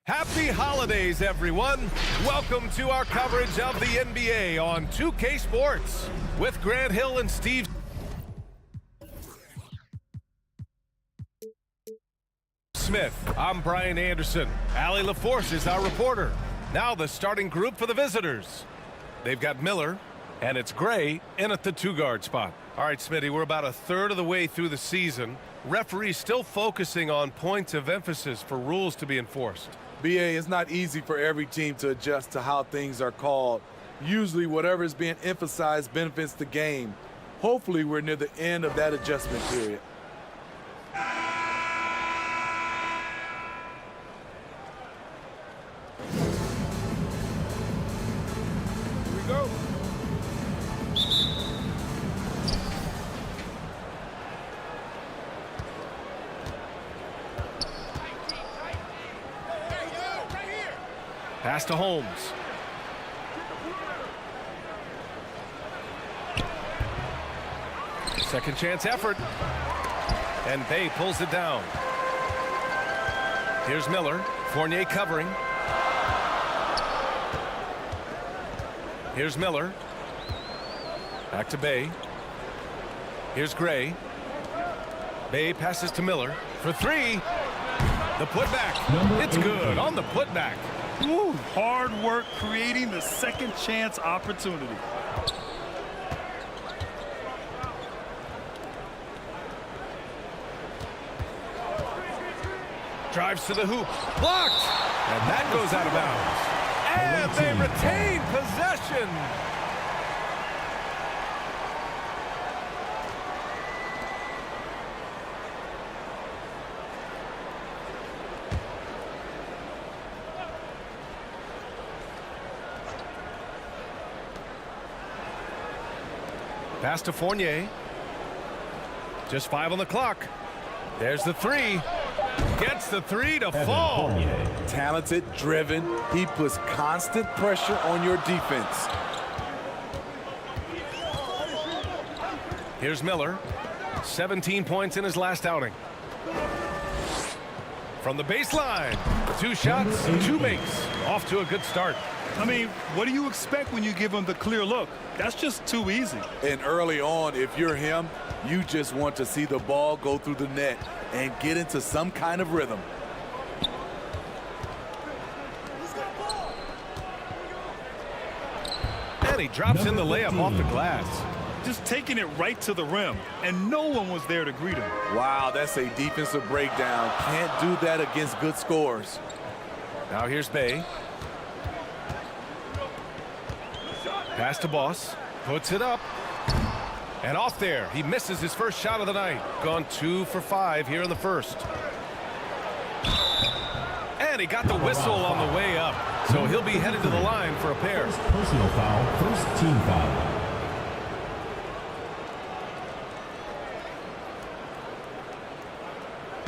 Happy holidays, everyone. Welcome to our coverage of the NBA on 2K Sports with Grant Hill and Steve Smith. I'm Brian Anderson. Allie LaForce is our reporter. Now the starting group for the visitors. They've got Miller, and it's Gray in at the two-guard spot. All right, Smitty, we're about a third of the way through the season. Referees still focusing on points of emphasis for rules to be enforced. BA, it's not easy for every team to adjust to how things are called. Usually whatever is being emphasized benefits the game. Hopefully we're near the end of that adjustment period. Here we go. Pass to Holmes. Second chance effort. And Bay pulls it down. Here's Miller. Fournier covering. Here's Miller. Back to Bay. Here's Gray. Bay passes to Miller for three. The putback. It's good on the putback. Ooh, hard work creating the second chance opportunity. Drives to the hoop. Blocked. And that goes out of bounds. And they retain possession. Pass to Fournier. Just 5 on the clock. There's the three. Gets the three to fall. Talented, driven. He puts constant pressure on your defense. Here's Miller. 17 points in his last outing. From the baseline. 2 shots, 2 makes. Off to a good start. I mean, what do you expect when you give him the clear look? That's just too easy. And early on, if you're him, you just want to see the ball go through the net and get into some kind of rhythm. And he drops in the layup off the glass. Just taking it right to the rim, and no one was there to greet him. Wow, that's a defensive breakdown. Can't do that against good scores. Now here's Bay. Pass to Boss. Puts it up. And off there. He misses his first shot of the night. Gone 2 for 5 here in the first. And he got the whistle on the way up. So he'll be headed to the line for a pair. First personal foul, first team foul.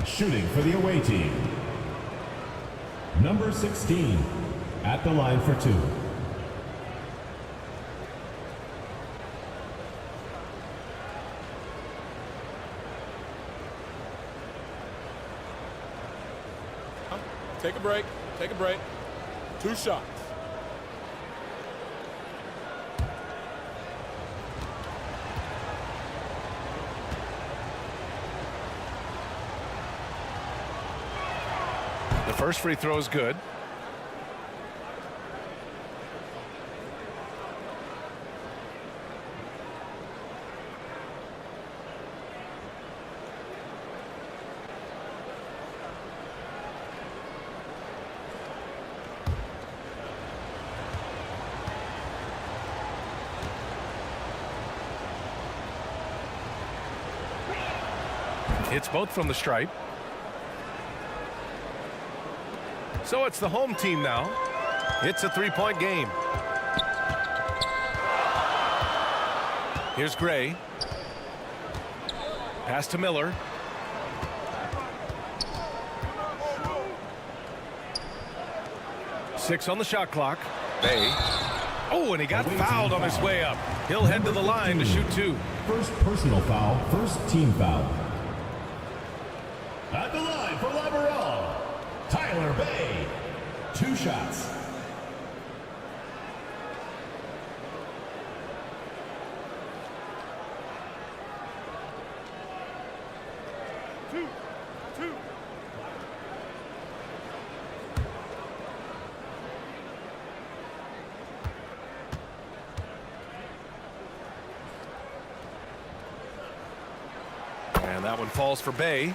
Shooting for the away team. Number 16 at the line for 2. Take a break. Take a break. 2 shots. The first free throw is good. Hits both from the stripe. So it's the home team now. It's a 3-point game. Here's Gray. Pass to Miller. Six on the shot clock. Bay. Oh, and he got fouled on his way up. He'll head to the line to shoot 2. First personal foul, first team foul. At the line for Lateral, Tyler Bay. 2 shots. And that one falls for Bay.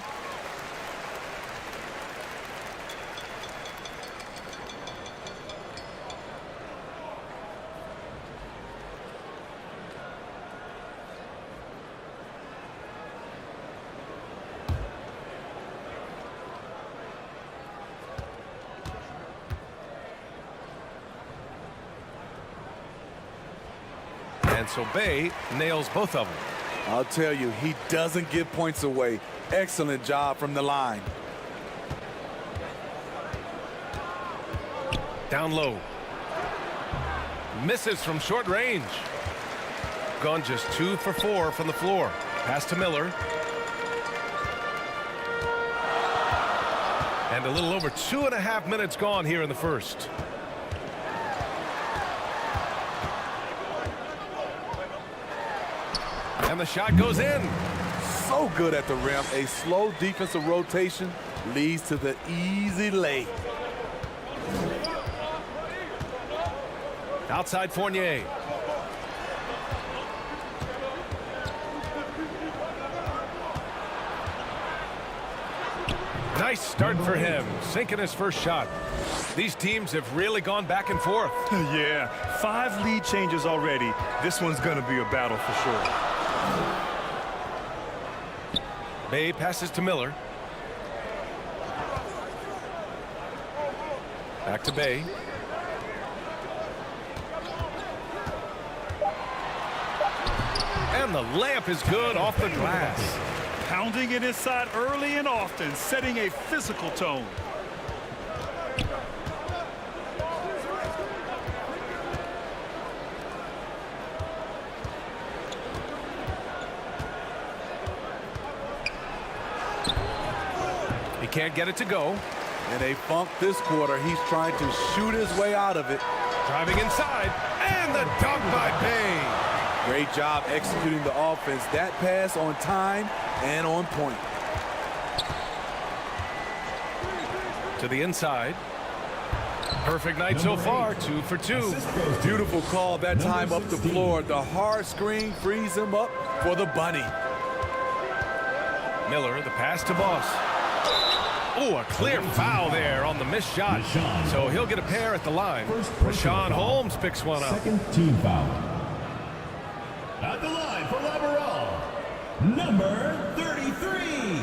And so Bay nails both of them. I'll tell you, he doesn't give points away. Excellent job from the line. Down low. Misses from short range. Gone just 2 for 4 from the floor. Pass to Miller. And a little over 2.5 minutes gone here in the first. And the shot goes in. So good at the rim. A slow defensive rotation leads to the easy lay. Outside Fournier. Nice start for him, sinking his first shot. These teams have really gone back and forth. Yeah, 5 lead changes already. This one's going to be a battle for sure. Bay passes to Miller. Back to Bay. And the layup is good off the glass. Pounding it inside early and often, setting a physical tone. He can't get it to go. And they funk this quarter. He's trying to shoot his way out of it. Driving inside, and the dunk by Bay. Great job executing the offense. That pass on time and on point. To the inside. Perfect night so far, 2 for 2. Beautiful call that time up the floor. The hard screen frees him up for the bunny. Miller, the pass to Boss. Oh, a clear foul there on the missed shot. So he'll get a pair at the line. Rashawn Holmes picks one up. Second team foul. At the line for Lateral, number 33.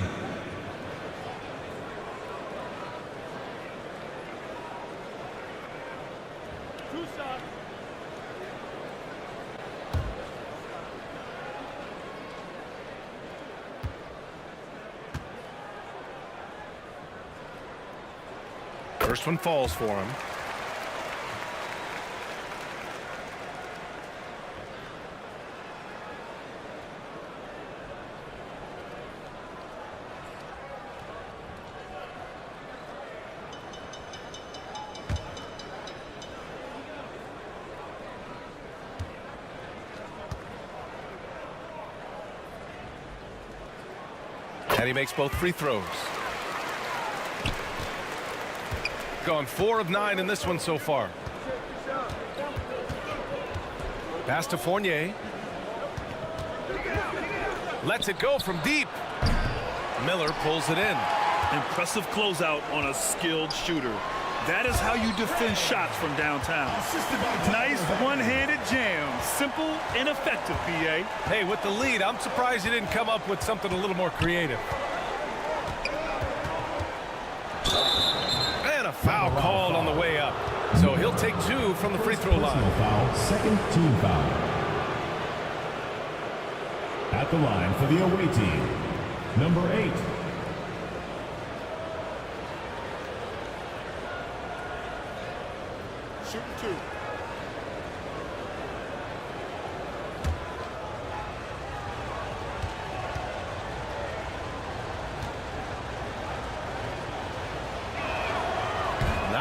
First one falls for him. And he makes both free throws. Gone 4 of 9 in this one so far. Pass to Fournier. Lets it go from deep. Miller pulls it in. Impressive closeout on a skilled shooter. That is how you defend shots from downtown. Nice one-handed jam. Simple and effective, BA. Hey, with the lead, I'm surprised he didn't come up with something a little more creative. And a foul called on the way up. So he'll take 2 from the free throw line. Foul, second team foul. At the line for the away team, number 8. Shooting 2.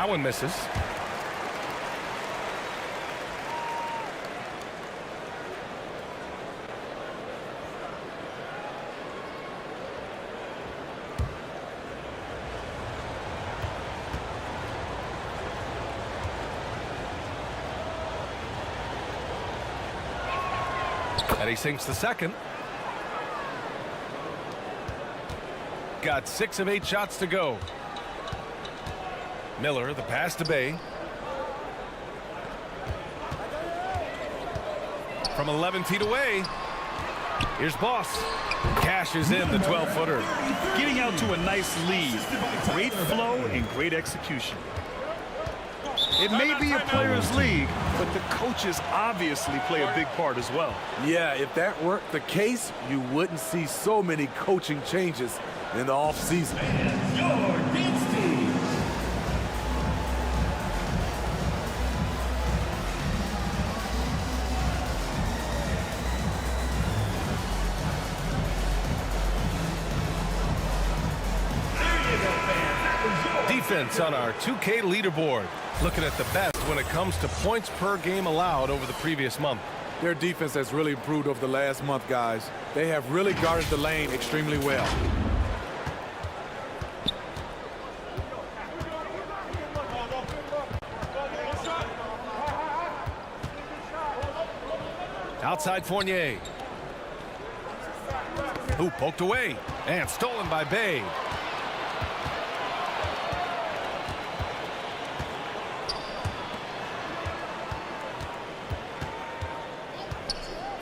That one misses. And he sinks the second. Got 6 of 8 shots to go. Miller, the pass to Bay. From 11 feet away. Here's Boss. Cashes in the 12-footer. Getting out to a nice lead. Great flow and great execution. It may be a players' league, but the coaches obviously play a big part as well. Yeah, if that weren't the case, you wouldn't see so many coaching changes in the offseason. Defense on our 2K leaderboard. Looking at the best when it comes to points per game allowed over the previous month. Their defense has really improved over the last month, guys. They have really guarded the lane extremely well. Outside Fournier. Who poked away and stolen by Bay.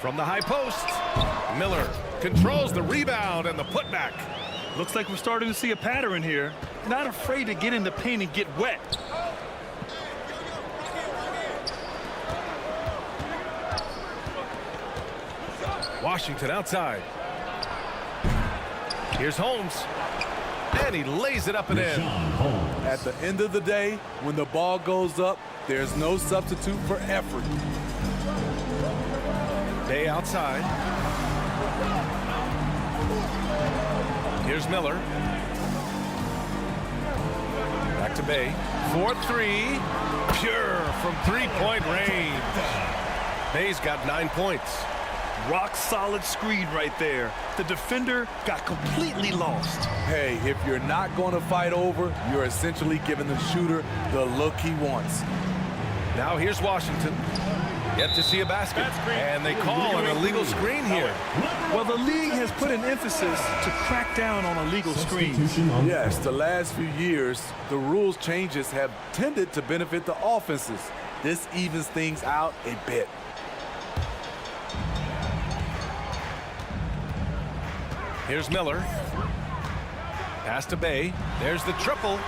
From the high post, Miller controls the rebound and the putback. Looks like we're starting to see a pattern here. Not afraid to get in the paint and get wet. Washington outside. Here's Holmes. And he lays it up and in. At the end of the day, when the ball goes up, there's no substitute for effort. Bay outside. Here's Miller. Back to Bay. 4-3. Pure from three-point range. Bay's got 9 points. Rock solid screen right there. The defender got completely lost. Hey, if you're not going to fight over, you're essentially giving the shooter the look he wants. Now here's Washington. Yet to see a basket. And they call an illegal screen here. Well, the league has put an emphasis to crack down on illegal screens. Yes, the last few years, the rules changes have tended to benefit the offenses. This evens things out a bit. Here's Miller. Pass to Bay. There's the triple.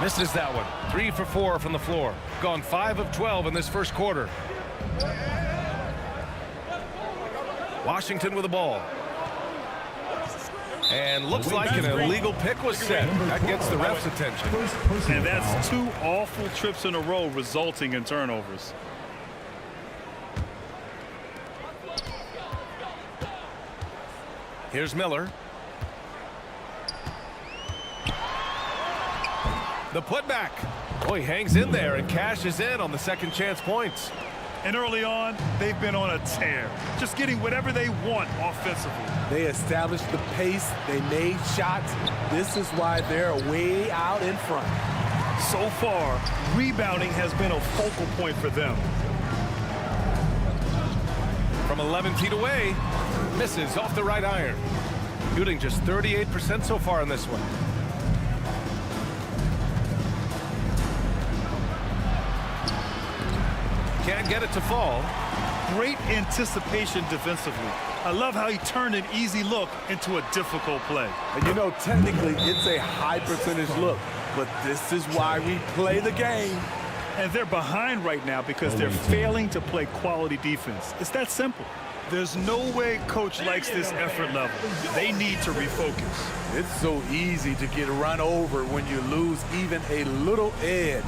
Misses that one. 3 for 4 from the floor. Gone 5 of 12 in this first quarter. Washington with the ball. And looks like an illegal pick was set. That gets the ref's attention. And that's 2 awful trips in a row resulting in turnovers. Here's Miller. The putback. Oh, he hangs in there and cashes in on the second chance points. And early on, they've been on a tear. Just getting whatever they want offensively. They established the pace. They made shots. This is why they're way out in front. So far, rebounding has been a focal point for them. From 11 feet away, misses off the right iron. Shooting just 38% so far in this one. Can't get it to fall. Great anticipation defensively. I love how he turned an easy look into a difficult play. And you know, technically, it's a high percentage look, but this is why we play the game. And they're behind right now because they're failing to play quality defense. It's that simple. There's no way coach likes this effort level. They need to refocus. It's so easy to get run over when you lose even a little edge.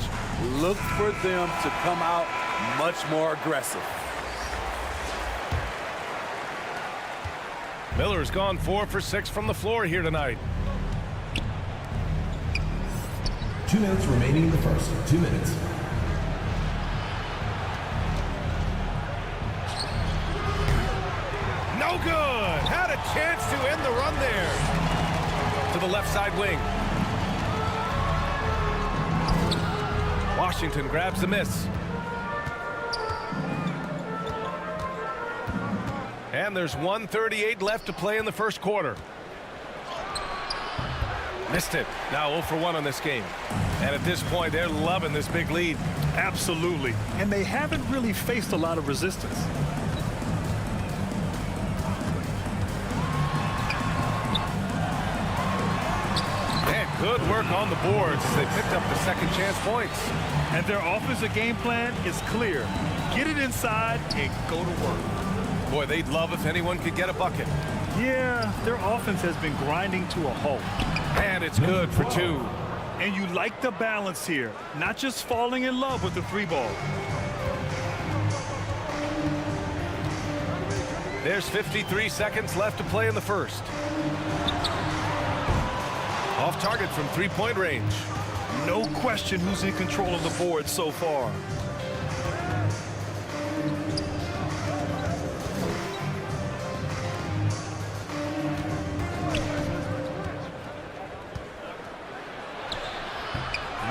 Look for them to come out much more aggressive. Miller's gone 4 for 6 from the floor here tonight. 2 minutes remaining in the first. 2 minutes. No good. Had a chance to end the run there. To the left side wing. Washington grabs the miss. And there's 1:38 left to play in the first quarter. Missed it. Now 0 for 1 on this game. And at this point, they're loving this big lead. Absolutely. And they haven't really faced a lot of resistance. And good work on the boards as they picked up the second chance points. And their offensive game plan is clear. Get it inside and go to work. Boy, they'd love if anyone could get a bucket. Yeah, their offense has been grinding to a halt. And it's good for 2. And you like the balance here, not just falling in love with the 3-ball. There's 53 seconds left to play in the first. Off target from 3-point range. No question who's in control of the board so far.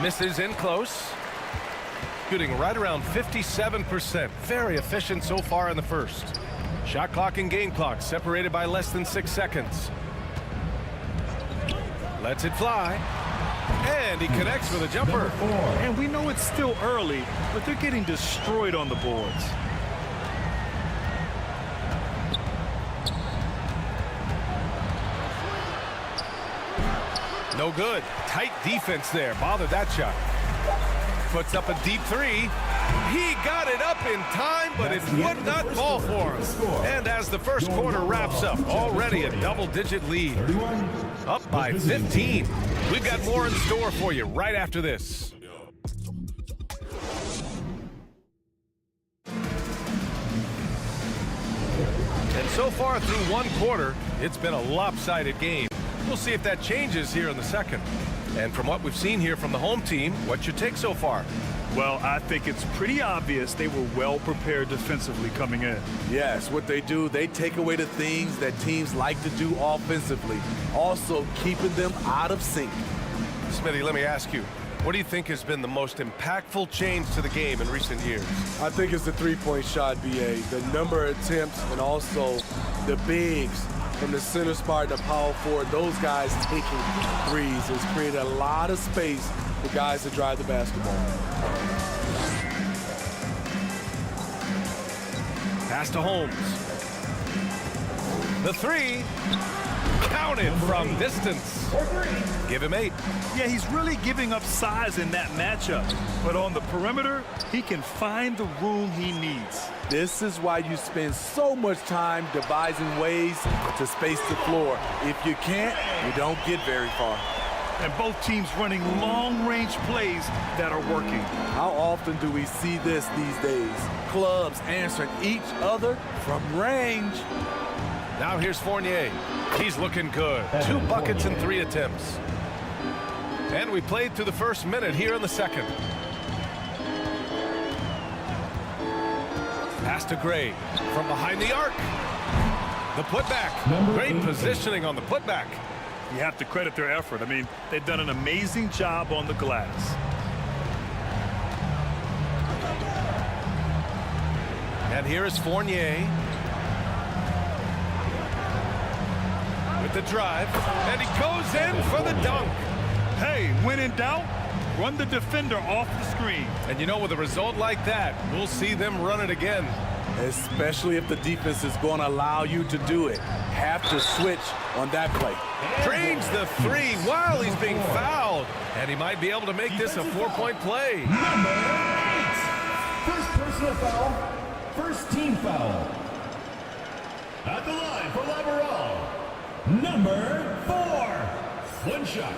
Misses in close. Shooting right around 57%. Very efficient so far in the first. Shot clock and game clock separated by less than 6 seconds. Lets it fly. And he connects with a jumper. And we know it's still early, but they're getting destroyed on the boards. No good. Tight defense there. Bothered that shot. Puts up a deep 3. He got it up in time, but it would not fall for him. And as the first quarter wraps up, already a double-digit lead. Up by 15. We've got more in store for you right after this. And so far through one quarter, it's been a lopsided game. We'll see if that changes here in the second. And from what we've seen here from the home team, what's your take so far? Well, I think it's pretty obvious they were well prepared defensively coming in. Yes, what they do, they take away the things that teams like to do offensively, also keeping them out of sync. Smitty, let me ask you, what do you think has been the most impactful change to the game in recent years? I think it's the three-point shot, BA. The number of attempts and also the bigs from the center spot to power forward. Those guys taking threes has created a lot of space for guys to drive the basketball. Pass to Holmes. The 3. Counted from distance. Give him 8. Yeah, he's really giving up size in that matchup. But on the perimeter, he can find the room he needs. This is why you spend so much time devising ways to space the floor. If you can't, you don't get very far. And both teams running long-range plays that are working. How often do we see this these days? Clubs answering each other from range. Now here's Fournier. He's looking good. 2 buckets and 3 attempts. And we played through the first minute here in the second. Pass to Gray from behind the arc. The putback. Great positioning on the putback. You have to credit their effort. I mean, they've done an amazing job on the glass. And here is Fournier. With the drive. And he goes in for the dunk. Hey, when in doubt, run the defender off the screen. And you know, with a result like that, we'll see them run it again. Especially if the defense is going to allow you to do it. Have to switch on that play. Drains the 3 while he's being fouled. And he might be able to make this a 4-point play. Number 8. First personal foul. First team foul. At the line for Laveral. Number 4. One shot.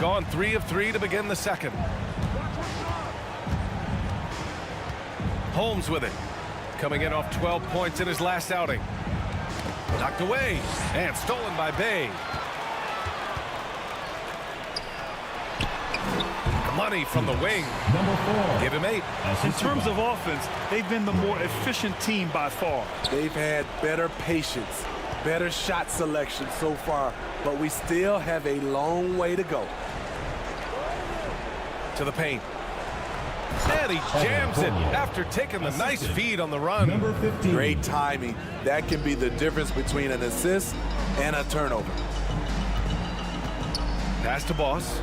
gone 3 of 3 to begin the second. Holmes with it. Coming in off 12 points in his last outing. Knocked away and stolen by Bay. Money from the wing. Number 4. Give him 8. In terms of offense, they've been the more efficient team by far. They've had better patience, better shot selection so far, but we still have a long way to go. To the paint. And he jams it after taking the nice feed on the run. Number 15. Great timing. That can be the difference between an assist and a turnover. Pass to Boss.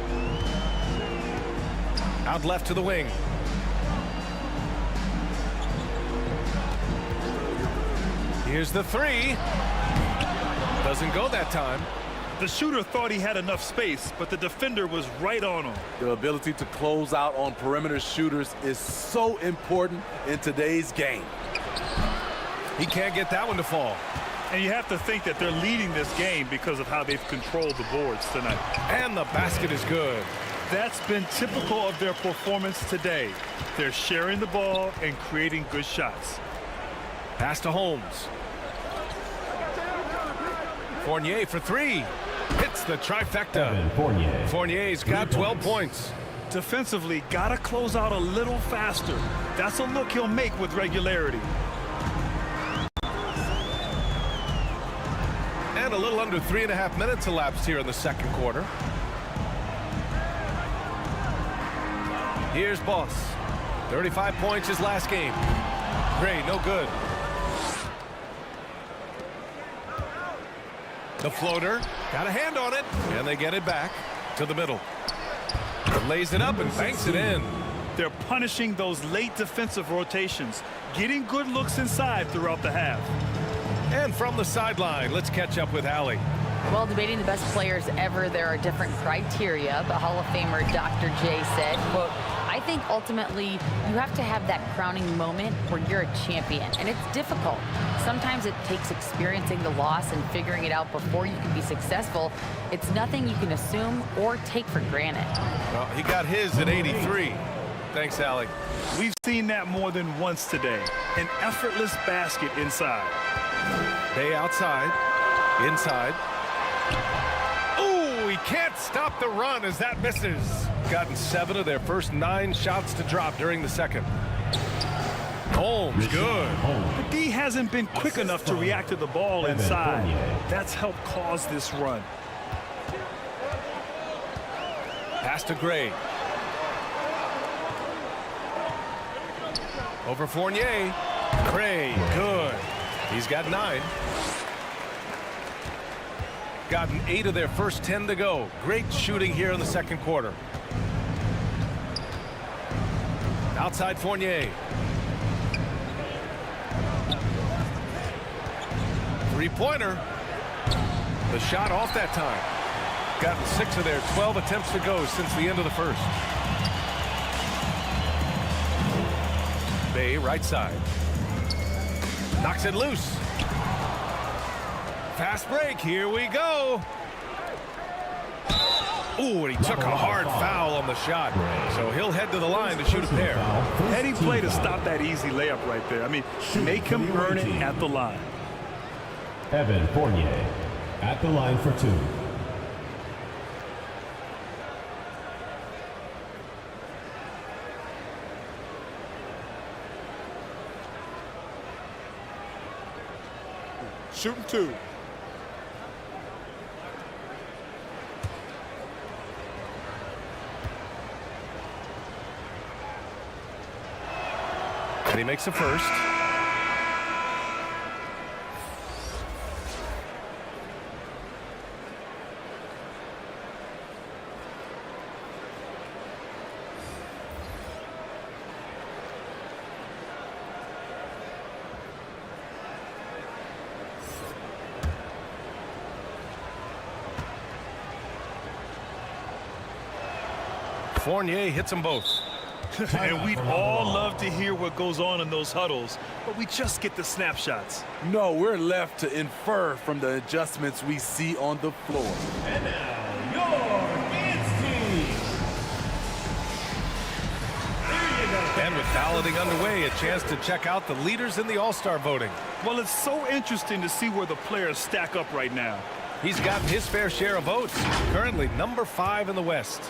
Out left to the wing. Here's the 3. Doesn't go that time. The shooter thought he had enough space, but the defender was right on him. The ability to close out on perimeter shooters is so important in today's game. He can't get that one to fall. And you have to think that they're leading this game because of how they've controlled the boards tonight. And the basket is good. That's been typical of their performance today. They're sharing the ball and creating good shots. Pass to Holmes. Fournier for 3. Hits the trifecta. Fournier's got 12 points. Defensively, gotta close out a little faster. That's a look he'll make with regularity. And a little under 3.5 minutes elapsed here in the second quarter. Here's Boss. 35 points his last game. Gray, no good. The floater, got a hand on it, and they get it back to the middle. Lays it up and banks it in. They're punishing those late defensive rotations, getting good looks inside throughout the half. And from the sideline, let's catch up with Allie. Well, debating the best players ever, there are different criteria. The Hall of Famer Dr. J said, quote, I think ultimately you have to have that crowning moment where you're a champion, and it's difficult. Sometimes it takes experiencing the loss and figuring it out before you can be successful. It's nothing you can assume or take for granted. Well, he got his at 83. Thanks, Allie. We've seen that more than once today. An effortless basket inside. Bay outside, inside. Ooh, he can't stop the run as that misses. Gotten 7 of their first 9 shots to drop during the second. Holmes, good. The D hasn't been quick enough to react to the ball inside. That's helped cause this run. Pass to Gray. Over Fournier. Gray, good. He's got 9. Gotten 8 of their first 10 to go. Great shooting here in the second quarter. Outside Fournier. 3-pointer. The shot off that time. Gotten 6 of their 12 attempts to go since the end of the first. Bay right side. Knocks it loose. Fast break. Here we go. Ooh, and he took a hard foul on the shot. So he'll head to the line to shoot a pair. Heading play to stop that easy layup right there. I mean, make him earn it at the line. Evan Fournier at the line for 2. Shooting 2. And he makes a first. Fournier hits them both. And we'd all love to hear what goes on in those huddles, but we just get the snapshots. No, we're left to infer from the adjustments we see on the floor. And now, your dance team. And with balloting underway, a chance to check out the leaders in the All-Star voting. Well, it's so interesting to see where the players stack up right now. He's gotten his fair share of votes, currently number 5 in the West.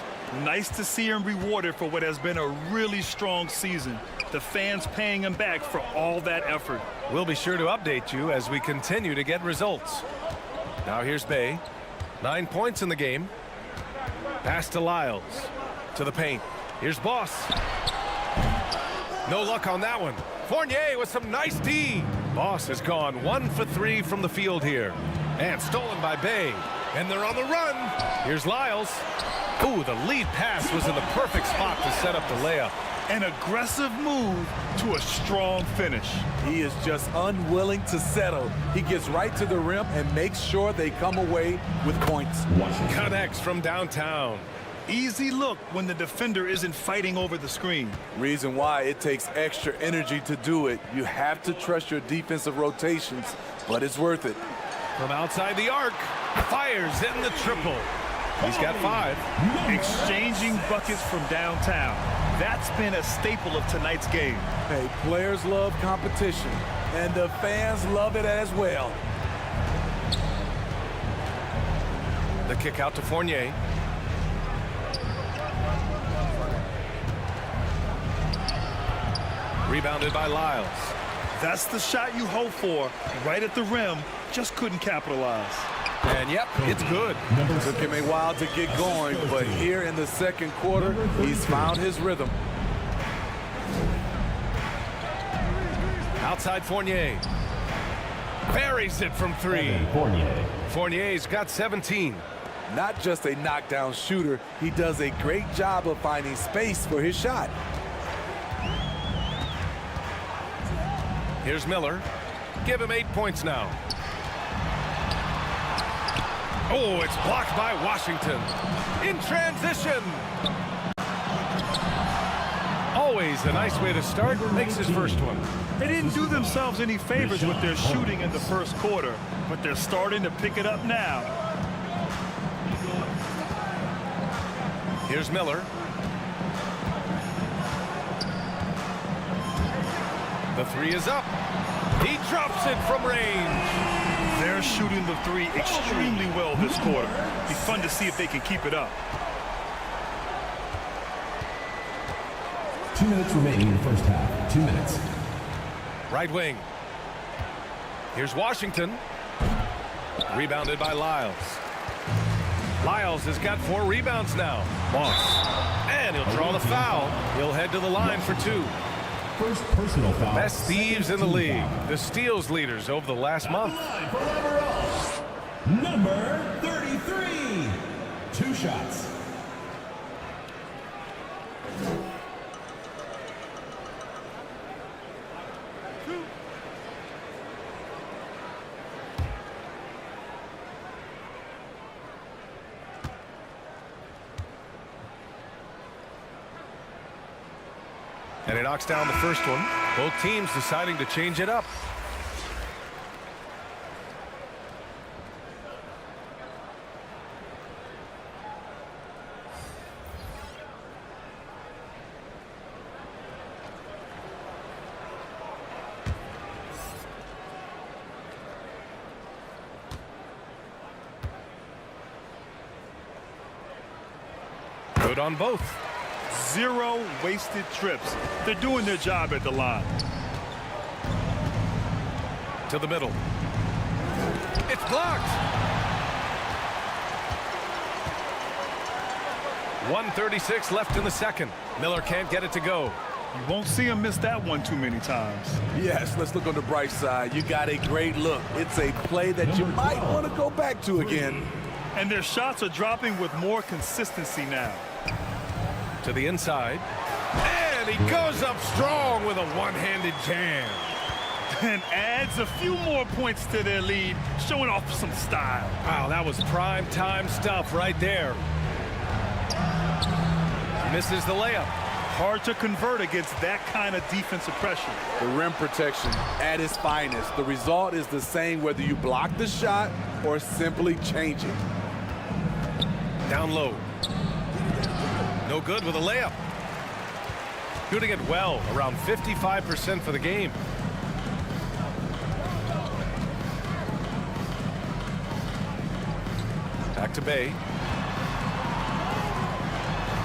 Nice to see him rewarded for what has been a really strong season. The fans paying him back for all that effort. We'll be sure to update you as we continue to get results. Now here's Bay. 9 points in the game. Pass to Lyles. To the paint. Here's Boss. No luck on that one. Fournier with some nice D. Boss has gone 1 for 3 from the field here. And stolen by Bay. And they're on the run. Here's Lyles. Ooh, the lead pass was in the perfect spot to set up the layup. An aggressive move to a strong finish. He is just unwilling to settle. He gets right to the rim and makes sure they come away with points. Connects from downtown. Easy look when the defender isn't fighting over the screen. Reason why it takes extra energy to do it. You have to trust your defensive rotations, but it's worth it. From outside the arc, fires in the triple. He's got 5. Exchanging buckets from downtown. That's been a staple of tonight's game. Hey, players love competition, and the fans love it as well. The kick out to Fournier. Rebounded by Lyles. That's the shot you hope for. Right at the rim, just couldn't capitalize. And yep, it's good. Took him a while to get going, but here in the second quarter, he's found his rhythm. Outside Fournier. Buries it from 3. Fournier's got 17. Not just a knockdown shooter, he does a great job of finding space for his shot. Here's Miller. Give him 8 points now. Oh, it's blocked by Washington. In transition. Always a nice way to start. Makes his first one. They didn't do themselves any favors with their shooting in the first quarter, but they're starting to pick it up now. Here's Miller. The 3 is up. He drops it from range. They're shooting the 3 extremely well this quarter. Be fun to see if they can keep it up. 2 minutes remaining in the first half. 2 minutes. Right wing. Here's Washington. Rebounded by Lyles. Lyles has got 4 rebounds now. Boss. And he'll draw the foul. He'll head to the line for 2. First personal foul. Best thieves in the league. The steals leaders over the last month. Number 33. 2 shots. And he knocks down the first one. Both teams deciding to change it up. Good on both. 0 wasted trips. They're doing their job at the line. To the middle. It's blocked. 1:36 left in the second. Miller can't get it to go. You won't see him miss that one too many times. Yes, let's look on the bright side. You got a great look. It's a play that you might want to go back to again. And their shots are dropping with more consistency now. To the inside. And he goes up strong with a one-handed jam. And adds a few more points to their lead, showing off some style. Wow, that was prime time stuff right there. Misses the layup. Hard to convert against that kind of defensive pressure. The rim protection at its finest. The result is the same whether you block the shot or simply change it. Down low. No good with a layup. shooting it well, around 55% for the game. Back to Bay.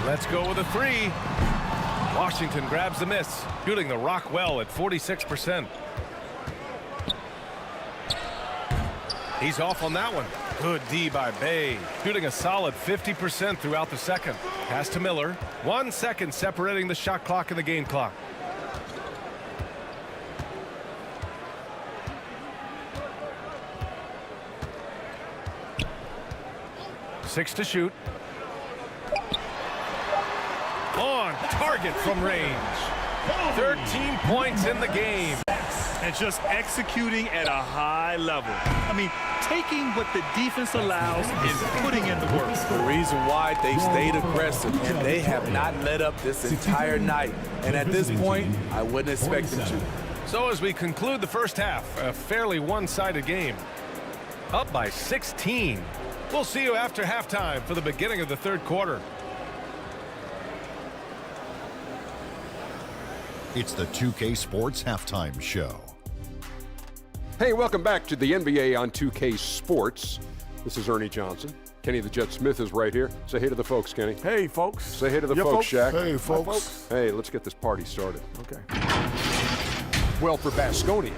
Let's go with a three. Washington grabs the miss, shooting the rock well at 46%. He's off on that one. Good D by Bay, shooting a solid 50% throughout the second. Pass to Miller. 1 second separating the shot clock and the game clock. Six to shoot. On target from range. 13 points in the game. And just executing at a high level. I mean, taking what the defense allows and putting in the work. The reason why they stayed aggressive, and they have not let up this entire night. And at this point, I wouldn't expect them to. So as we conclude the first half, a fairly one-sided game. Up by 16. We'll see you after halftime for the beginning of the third quarter. It's the 2K Sports Halftime Show. Hey, welcome back to the NBA on 2K Sports. This is Ernie Johnson. Kenny the Jet Smith is right here. Say hey to the folks, Kenny. Hey, folks. Say hey to the folks, Shaq. Hey, folks. Hey, let's get this party started. Okay. Well, for Baskonia,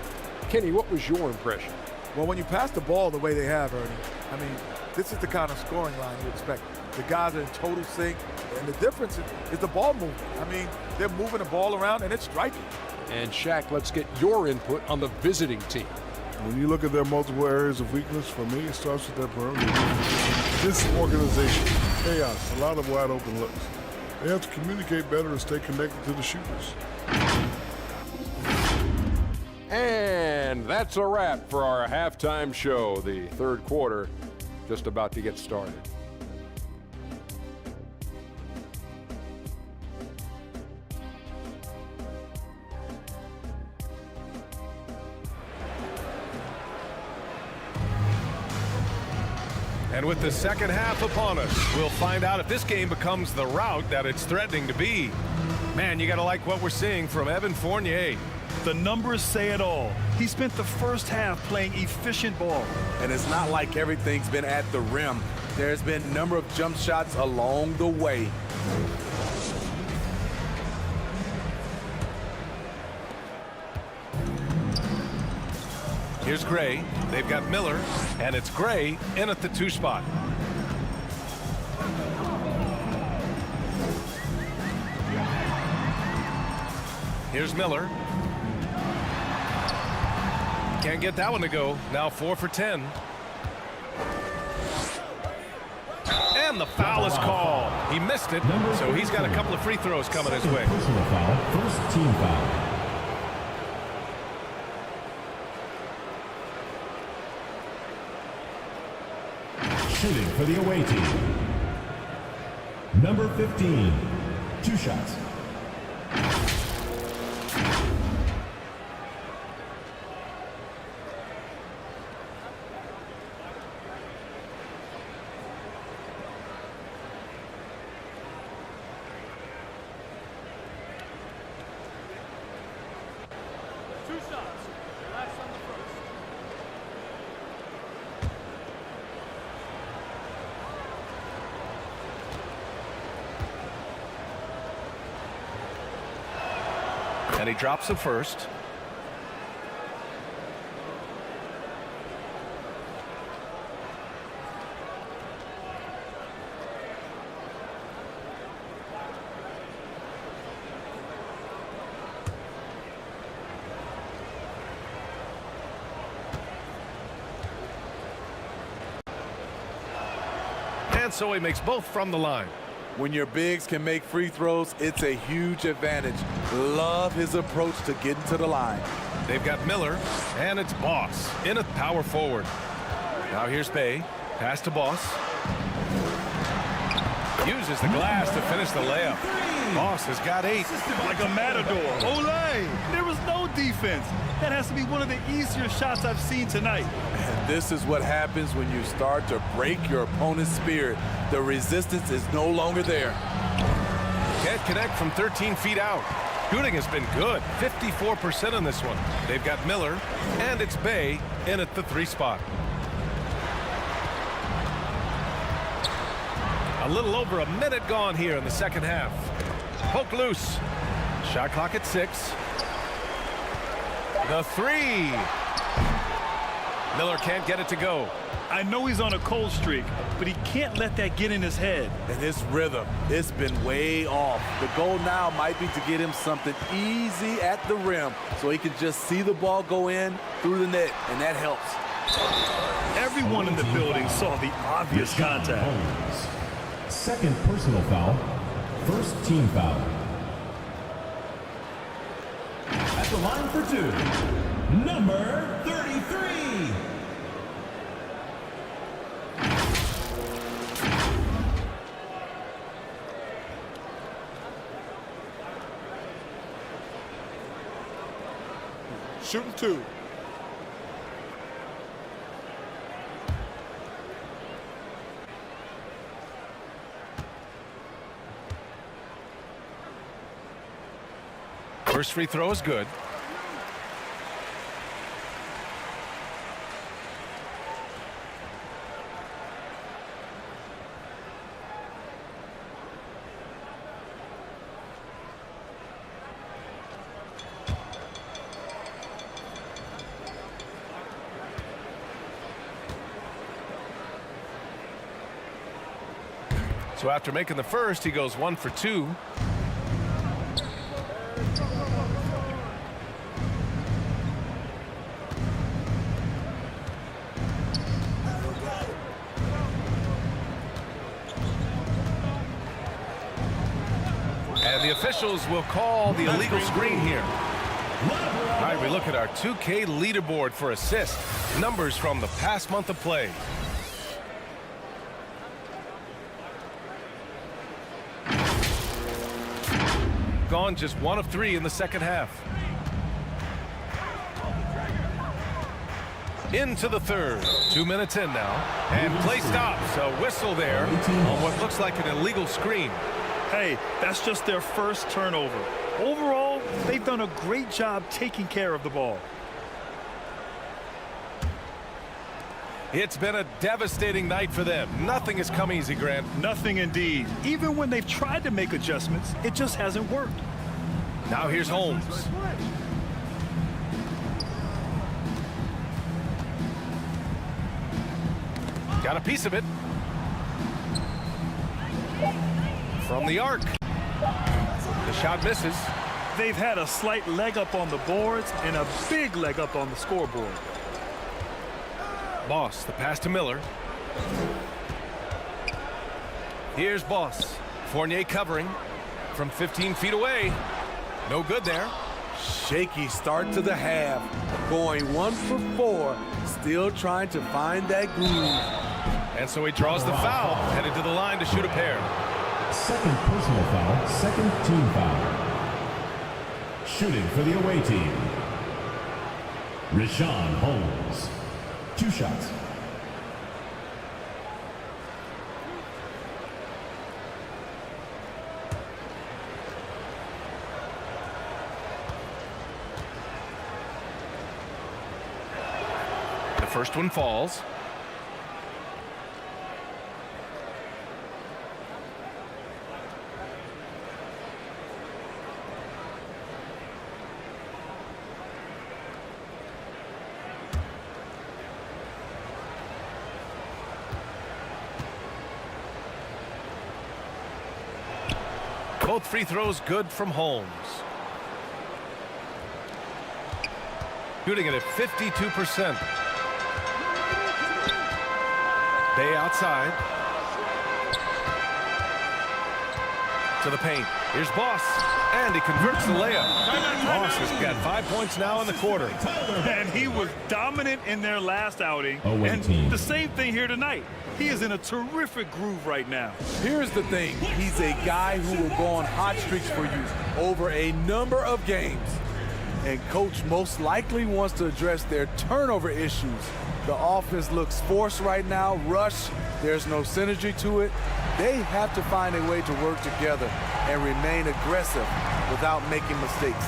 Kenny, what was your impression? Well, when you pass the ball the way they have, Ernie, I mean, this is the kind of scoring line you expect. The guys are in total sync, and the difference is the ball movement. I mean, they're moving the ball around, and it's striking. And Shaq, let's get your input on the visiting team. When you look at their multiple areas of weakness, for me, it starts with their perimeter. This organization, chaos, a lot of wide open looks. They have to communicate better and stay connected to the shooters. And that's a wrap for our halftime show. The third quarter just about to get started. And with the second half upon us, we'll find out if this game becomes the rout that it's threatening to be. Man, you got to like what we're seeing from Evan Fournier. The numbers say it all. He spent the first half playing efficient ball. And it's not like everything's been at the rim. There's been a number of jump shots along the way. Here's Gray. They've got Miller, and it's Gray in at the 2 spot. Here's Miller. Can't get that one to go. Now 4 for 10. And the foul is called. He missed it, so he's got a couple of free throws coming his way. Personal foul, first team foul. Shooting for the away team. Number 15, 2 shots. And he drops the first. And so he makes both from the line. When your bigs can make free throws, it's a huge advantage. Love his approach to getting to the line. They've got Miller, and it's Boss in at power forward. Now here's Bay. Pass to Boss. Uses the glass to finish the layup. Boss has got 8. Like a matador. Olay! There was no defense. That has to be one of the easier shots I've seen tonight. And this is what happens when you start to break your opponent's spirit. The resistance is no longer there. Can't connect from 13 feet out. Shooting has been good, 54% on this one. They've got Miller, and it's Bay in at the 3 spot. A little over a minute gone here in the second half. Poke loose. Shot clock at 6. The 3. Miller can't get it to go. I know he's on a cold streak, but he can't let that get in his head. And his rhythm, it's been way off. The goal now might be to get him something easy at the rim so he can just see the ball go in through the net, and that helps. Everyone in the building saw the obvious contact. Second personal foul. First team foul. At the line for 2, number 33. Shooting 2. First free throw is good. So after making the first, he goes 1 for 2. And the officials will call the illegal screen here. All right, we look at our 2K leaderboard for assists. Numbers from the past month of play. Gone just 1 of 3 in the second half. Into the third. 2 minutes in now. And play stops. A whistle there on what looks like an illegal screen. Hey, that's just their first turnover. Overall, they've done a great job taking care of the ball. It's been a devastating night for them. Nothing has come easy, Grant. Nothing indeed. Even when they've tried to make adjustments, it just hasn't worked. Now here's Holmes. Got a piece of it. From the arc. The shot misses. They've had a slight leg up on the boards and a big leg up on the scoreboard. Boss, the pass to Miller. Here's Boss. Fournier covering from 15 feet away. No good there. Shaky start to the half. Going 1 for 4. Still trying to find that groove. And so he draws the foul. Headed to the line to shoot a pair. Second personal foul, second team foul. Shooting for the away team, Richaun Holmes. 2 shots. The first one falls. Both free throws good from Holmes. Shooting it at 52%. Bay outside. To the paint. Here's Boss. And he converts the layup. Boss has got 5 points now in the quarter. And he was dominant in their last outing. And the same thing here tonight. He is in a terrific groove right now. Here's the thing. He's a guy who will go on hot streaks for you over a number of games. And coach most likely wants to address their turnover issues. The offense looks forced right now, rush. There's no synergy to it. They have to find a way to work together and remain aggressive without making mistakes.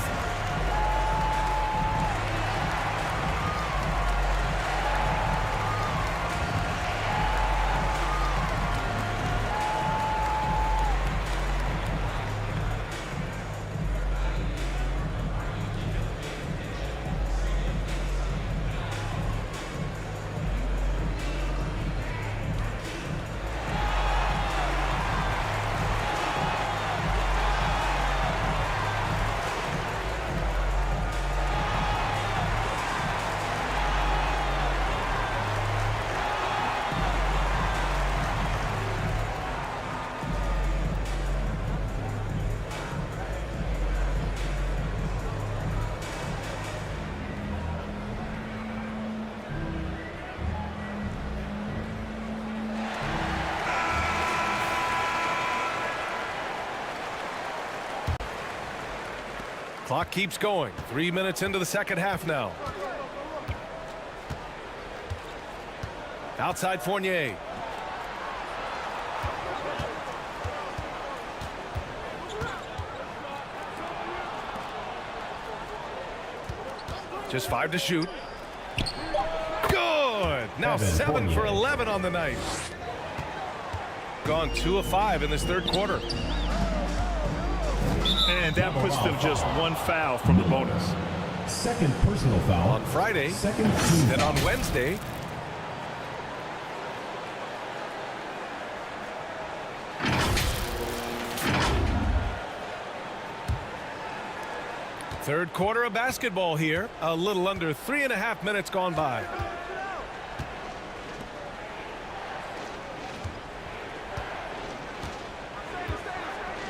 Clock keeps going. 3 minutes into the second half now. Outside Fournier. Just 5 to shoot. Good. Now 7 for 11 on the night. Gone 2 of 5 in this third quarter. And that puts them just 1 foul from the bonus. Second personal foul. On Friday, Second team then foul. on Wednesday. Third quarter of basketball here. A little under 3.5 minutes gone by.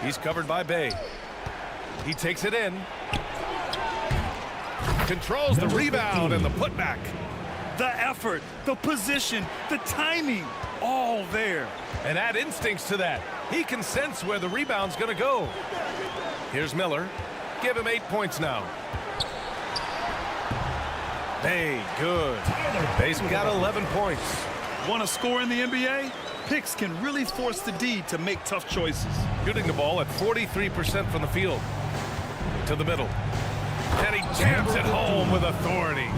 He's covered by Bay. He takes it in. Controls the rebound and the putback. The effort, the position, the timing, all there. And add instincts to that. He can sense where the rebound's going to go. Here's Miller. Give him 8 points now. Bay, good. Bay's got 11 points. Want to score in the NBA? Picks can really force the D to make tough choices. Shooting the ball at 43% from the field. To the middle. And he jams it home with authority.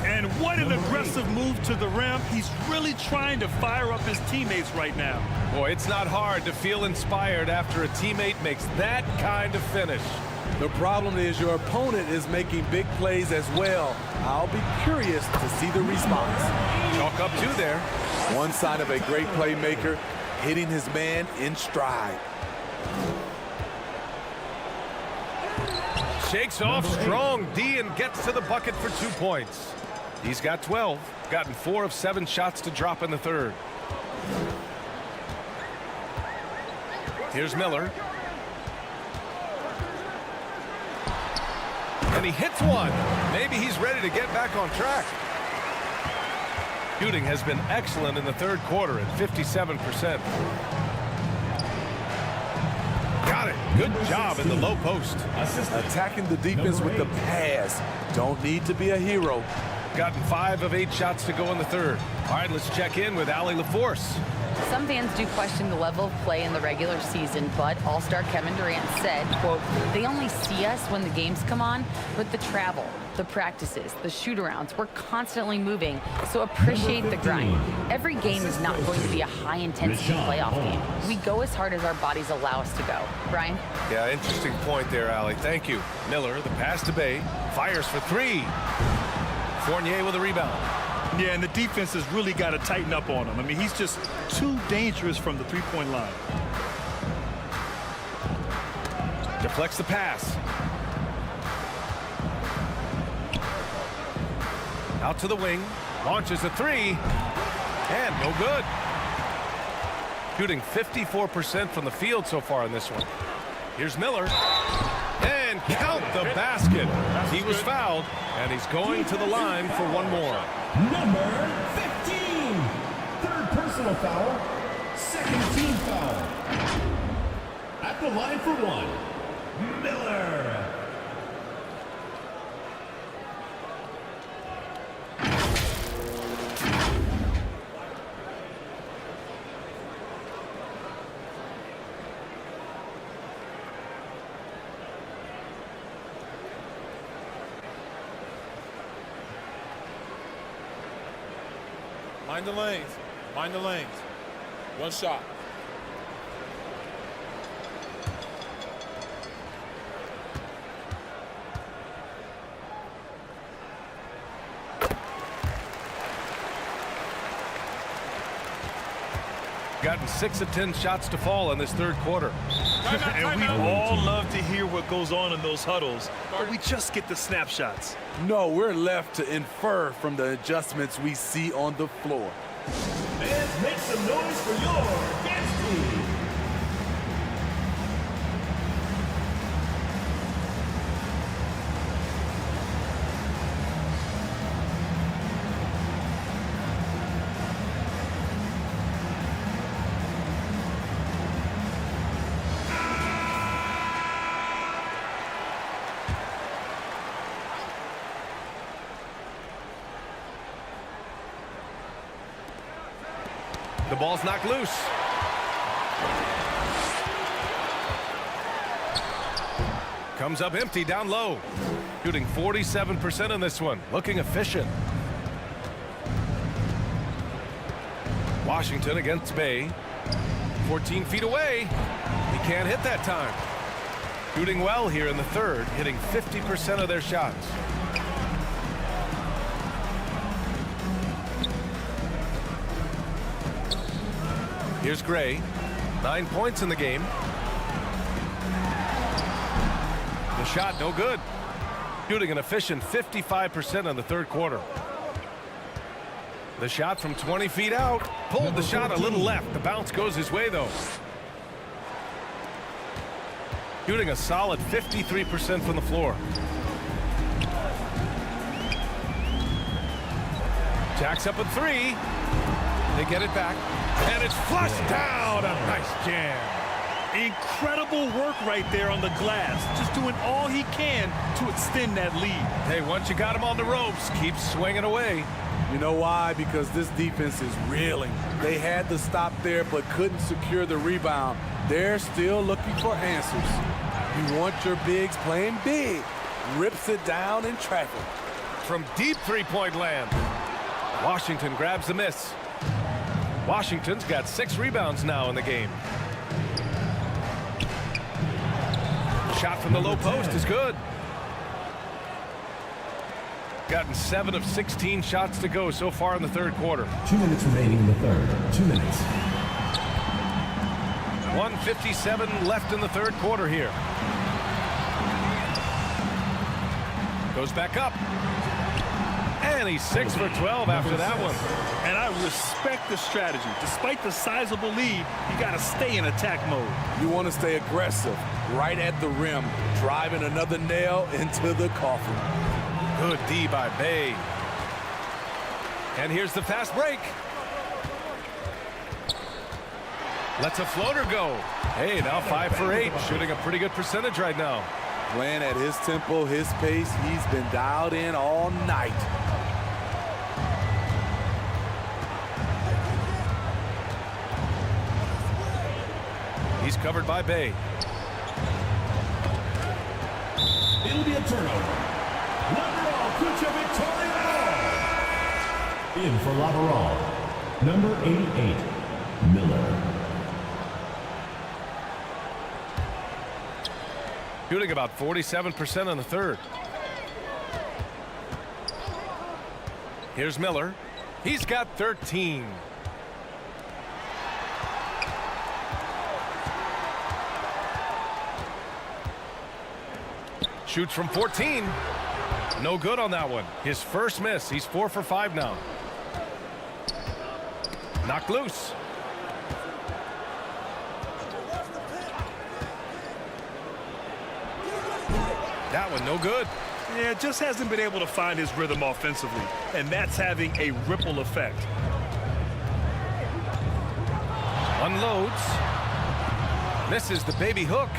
And what an aggressive move to the rim. He's really trying to fire up his teammates right now. Boy, it's not hard to feel inspired after a teammate makes that kind of finish. The problem is your opponent is making big plays as well. I'll be curious to see the response. Chalk up 2 there. One sign of a great playmaker, hitting his man in stride. Shakes off strong D and gets to the bucket for 2 points. He's got 12, gotten 4 of 7 shots to drop in the third. Here's Miller. And he hits one. Maybe he's ready to get back on track. Shooting has been excellent in the third quarter at 57%. Got it. Good job in the low post. Attacking the defense with the pass. Don't need to be a hero. Gotten 5 of 8 shots to go in the third. All right, let's check in with Allie LaForce. Some fans do question the level of play in the regular season, but All-Star Kevin Durant said, quote, they only see us when the games come on, but the travel, the practices, the shoot-arounds, we're constantly moving, so appreciate the grind. Every game is not going to be a high-intensity playoff game. We go as hard as our bodies allow us to go. Brian? Yeah, interesting point there, Allie. Thank you. Miller, the pass to Bay, fires for 3. Fournier with a rebound. Yeah, and the defense has really got to tighten up on him. I mean, he's just too dangerous from the three-point line. Deflects the pass. Out to the wing. Launches a 3. And no good. Shooting 54% from the field so far in this one. Here's Miller. And count the basket. He was fouled, and he's going to the line for one more. Number 15. Third personal foul. Second team foul. At the line for 1, Miller. Mind the lanes. Mind the lanes. One shot. Gotten 6 of 10 shots to fall in this third quarter. And we all love to hear what goes on in those huddles, but we just get the snapshots. No, we're left to infer from the adjustments we see on the floor. Fans, make some noise for your dance team. The ball's knocked loose. Comes up empty down low. Shooting 47% in this one. Looking efficient. Washington against Bay. 14 feet away. He can't hit that time. Shooting well here in the third. Hitting 50% of their shots. Here's Gray. 9 points in the game. The shot no good. Shooting an efficient 55% in the third quarter. The shot from 20 feet out. Pulled the shot a little left. The bounce goes his way though. Shooting a solid 53% from the floor. Jacks up at 3. They get it back. And it's flushed down. A nice jam. Incredible work right there on the glass. Just doing all he can to extend that lead. Hey, once you got him on the ropes, keep swinging away. You know why? Because this defense is reeling. They had to stop there but couldn't secure the rebound. They're still looking for answers. You want your bigs playing big. Rips it down in traffic. From deep three-point land. Washington grabs the miss. Washington's got 6 rebounds now in the game. Shot from the low post is good. Gotten 7 of 16 shots to go so far in the third quarter. 2 minutes remaining in the third. 2 minutes. 1:57 left in the third quarter here. Goes back up. And he's 6 for 12 after that one. And I respect the strategy. Despite the sizable lead, you got to stay in attack mode. You want to stay aggressive, right at the rim, driving another nail into the coffin. Good D by Bay. And here's the fast break. Lets a floater go. Hey, now 5 for 8, shooting a pretty good percentage right now. Playing at his tempo, his pace, he's been dialed in all night. He's covered by Bay. It'll be a turnover. Lateral, Kucha Victoria Ball. In for Lateral, number 88, Miller. Shooting about 47% in the third. Here's Miller. He's got 13. Shoots from 14. No good on that one. His first miss. He's 4 for 5 now. Knocked loose. That one no good. Yeah, just hasn't been able to find his rhythm offensively, and that's having a ripple effect. Unloads. Misses the baby hook.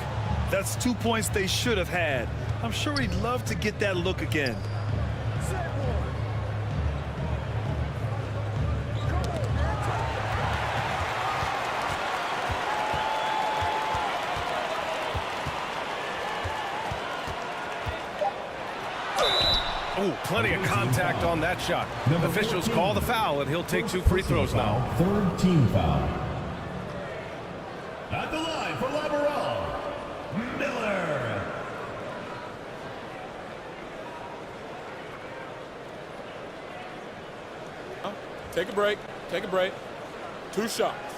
That's 2 points they should have had. I'm sure he'd love to get that look again. Ooh, plenty of contact on that shot. Officials call the foul, and he'll take 2 free throws now. Third team foul. At the line for Lateral, Miller. Take a break. Take a break. 2 shots.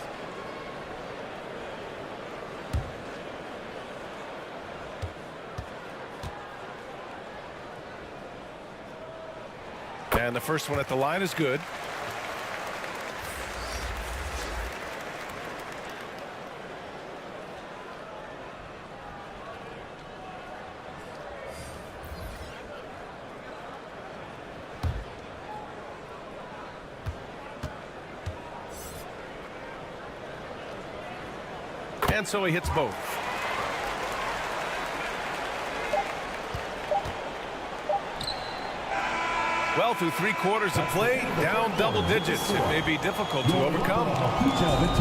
And the first one at the line is good. And so he hits both. Well, through 3 quarters of play, down double digits. It may be difficult to overcome.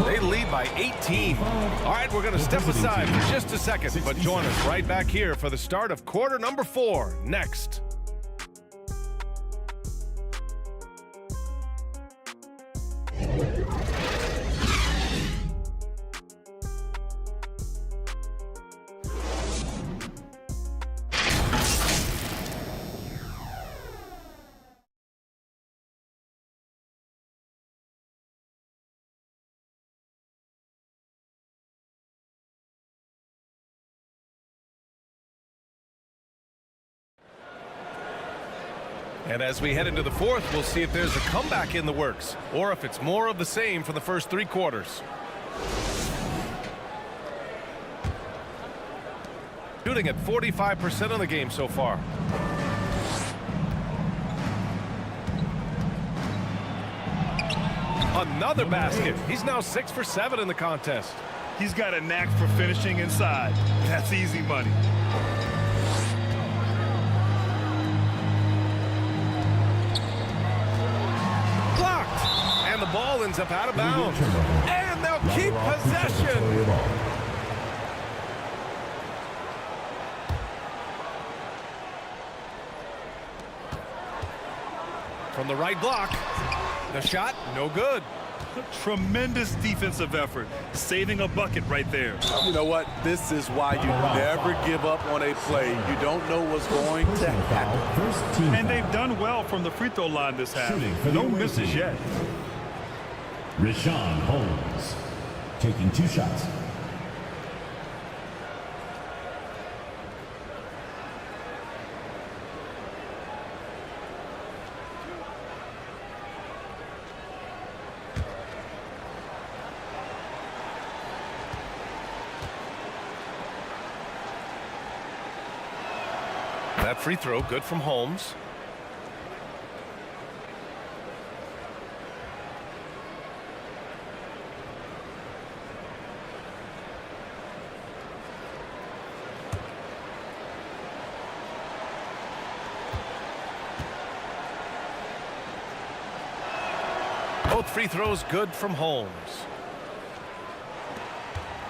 They lead by 18. All right, we're going to step aside for just a second, but join us right back here for the start of quarter number 4 next. And as we head into the 4th, we'll see if there's a comeback in the works, or if it's more of the same for the first 3 quarters. Shooting at 45% of the game so far. Another basket. He's now 6 for 7 in the contest. He's got a knack for finishing inside. That's easy money. And the ball ends up out of bounds. And they'll keep possession. From the right block. The shot, no good. Tremendous defensive effort. Saving a bucket right there. You know what? This is why you never give up on a play. You don't know what's going to happen. And they've done well from the free throw line this half. No misses yet. Richaun Holmes taking 2 shots. That free throw good from Holmes. Both free throws good from Holmes.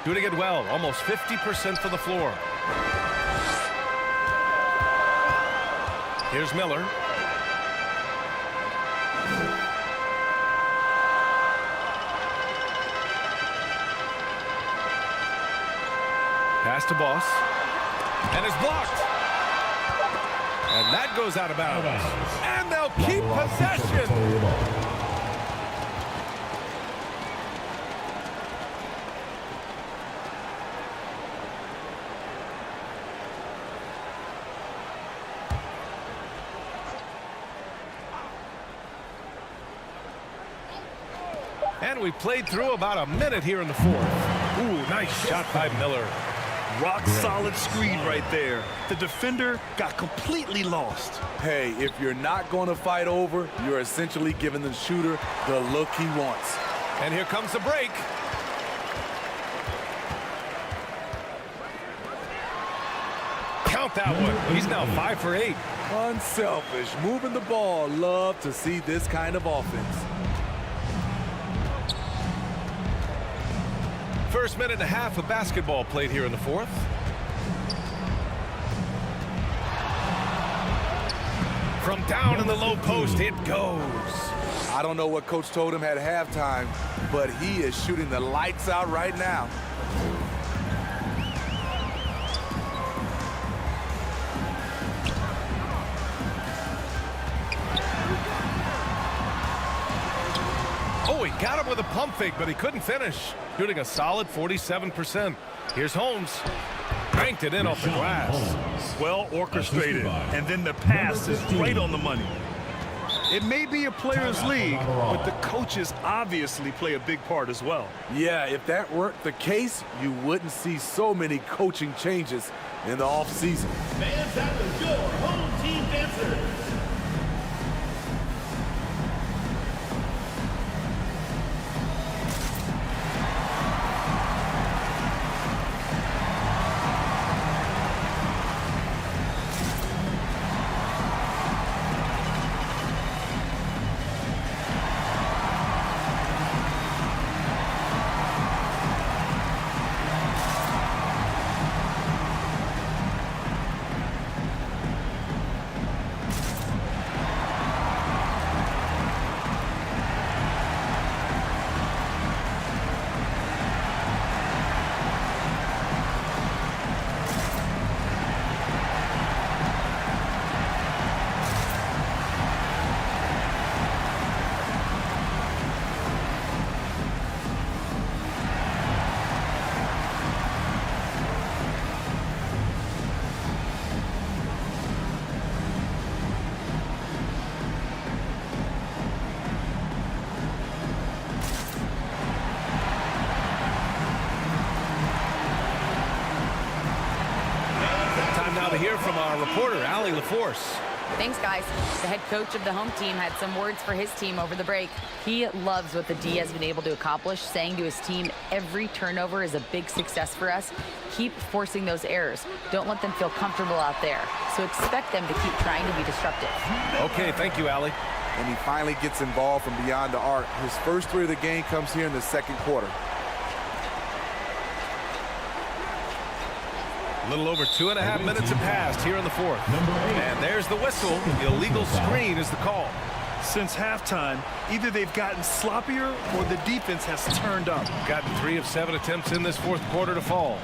Doing it well, almost 50% for the floor. Here's Miller. Pass to Boss. And it's blocked. And that goes out of bounds. And they'll keep possession. And we played through about a minute here in the 4th. Ooh, nice shot by Miller. Rock solid screen right there. The defender got completely lost. Hey, if you're not going to fight over, you're essentially giving the shooter the look he wants. And here comes the break. Count that one. He's now 5 for 8. Unselfish, moving the ball. Love to see this kind of offense. First minute and a half of basketball played here in the 4th. From down in the low post, it goes. I don't know what Coach told him at halftime, but he is shooting the lights out right now. Oh, he got him with a pump fake, but he couldn't finish. Shooting a solid 47%. Here's Holmes. Banked it in off the glass. Well orchestrated, and then the pass is right on the money. It may be a players' league, but the coaches obviously play a big part as well. Yeah, if that weren't the case, you wouldn't see so many coaching changes in the offseason. Fans, that was your home team dancer. Now to hear from our reporter, Allie LaForce. Thanks, guys. The head coach of the home team had some words for his team over the break. He loves what the D has been able to accomplish, saying to his team, every turnover is a big success for us. Keep forcing those errors. Don't let them feel comfortable out there. So expect them to keep trying to be disruptive. Okay, thank you, Allie. And he finally gets involved from beyond the arc. His first three of the game comes here in the second quarter. A little over 2.5 minutes have passed here in the fourth. And there's the whistle. The illegal screen is the call. Since halftime, either they've gotten sloppier or the defense has turned up. Gotten 3 of 7 attempts in this fourth quarter to fall.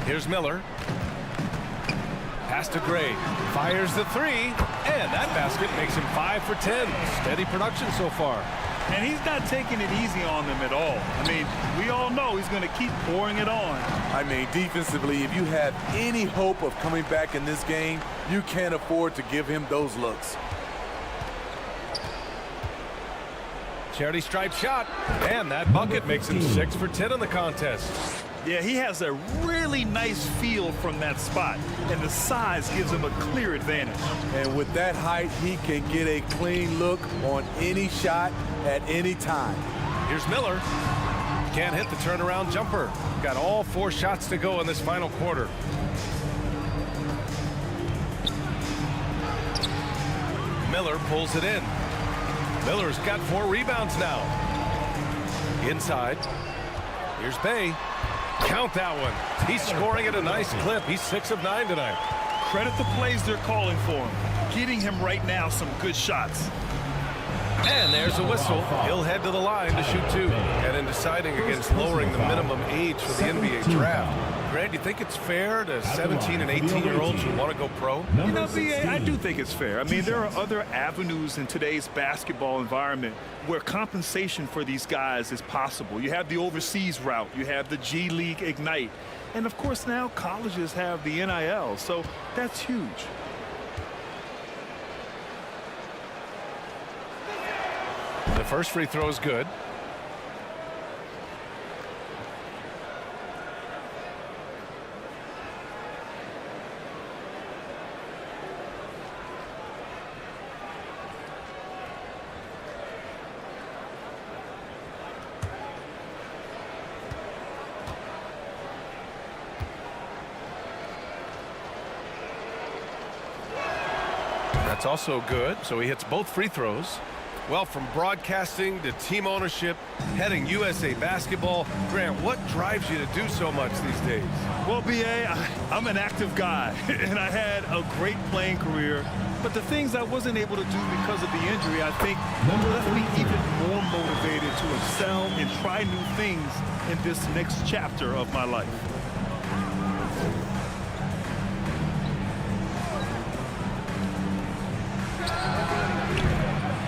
Here's Miller. Pass to Gray. Fires the 3. And that basket makes him 5 for 10. Steady production so far. And he's not taking it easy on them at all. I mean, we all know he's going to keep pouring it on. I mean, defensively, if you have any hope of coming back in this game, you can't afford to give him those looks. Charity stripe shot. And that bucket makes him 6 for 10 in the contest. Yeah, he has a really nice feel from that spot, and the size gives him a clear advantage. And with that height, he can get a clean look on any shot at any time. Here's Miller. Can't hit the turnaround jumper. Got all 4 shots to go in this final quarter. Miller pulls it in. Miller's got 4 rebounds now. Inside. Here's Bay. Count that one. He's scoring at a nice clip. He's 6 of 9 tonight. Credit the plays they're calling for him. Getting him right now some good shots. And there's a whistle. He'll head to the line to shoot 2. And in deciding against lowering the minimum age for the NBA draft, Grant, do you think it's fair to 17 and 18-year-olds who want to go pro? You know, BA, I do think it's fair. I mean, there are other avenues in today's basketball environment where compensation for these guys is possible. You have the overseas route. You have the G League Ignite. And, of course, now colleges have the NIL. So that's huge. The first free throw is good. That's also good. So he hits both free throws. Well, from broadcasting to team ownership, heading USA Basketball, Grant, what drives you to do so much these days? Well, BA, I'm an active guy, and I had a great playing career. But the things I wasn't able to do because of the injury, I think, left me even more motivated to excel and try new things in this next chapter of my life.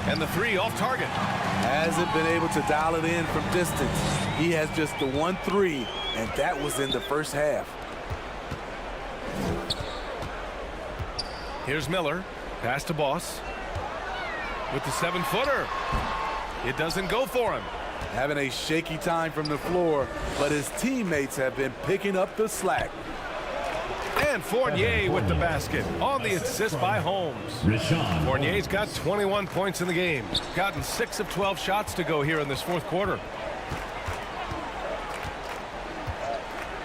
And the three off target. Hasn't been able to dial it in from distance. He has just the 1-3, and that was in the first half. Here's Miller. Pass to Boss. With the 7-footer. It doesn't go for him. Having a shaky time from the floor, but his teammates have been picking up the slack. And Fournier with the basket on the assist by Holmes. Fournier's got 21 points in the game. Gotten 6 of 12 shots to go here in this fourth quarter.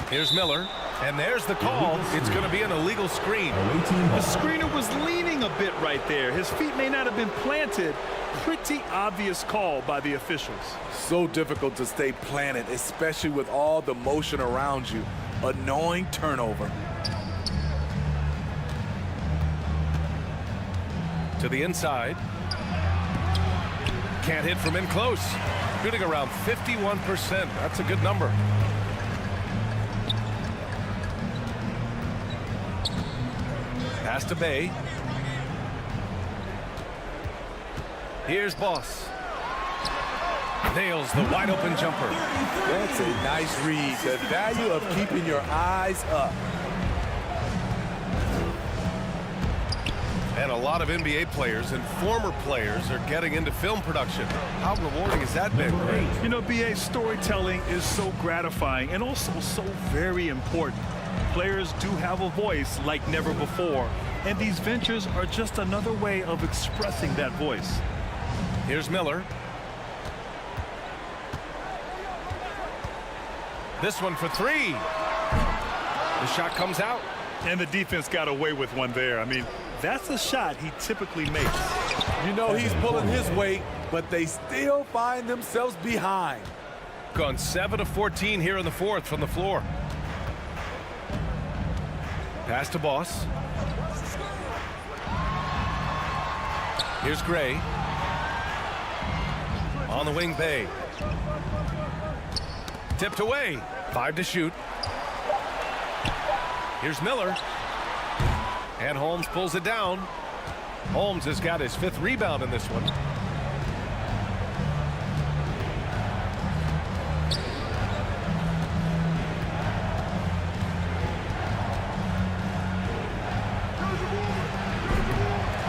Here's Miller. And there's the call. It's going to be an illegal screen. The screener was leaning a bit right there. His feet may not have been planted. Pretty obvious call by the officials. So difficult to stay planted, especially with all the motion around you. Annoying turnover. To the inside. Can't hit from in close. Shooting around 51%. That's a good number. Pass to Bay. Here's Boss. Nails the wide open jumper. That's a nice read. The value of keeping your eyes up. And a lot of NBA players and former players are getting into film production. How rewarding has that been, Greg? You know, BA, storytelling is so gratifying and also so very important. Players do have a voice like never before, and these ventures are just another way of expressing that voice. Here's Miller. This one for three. The shot comes out. And the defense got away with one there. I mean, that's a shot he typically makes. You know he's pulling his weight, but they still find themselves behind. Gone 7 of 14 here in the fourth from the floor. Pass to Boss. Here's Gray. On the wing, Bay. Tipped away. 5 to shoot. Here's Miller. And Holmes pulls it down. Holmes has got his 5th rebound in this one.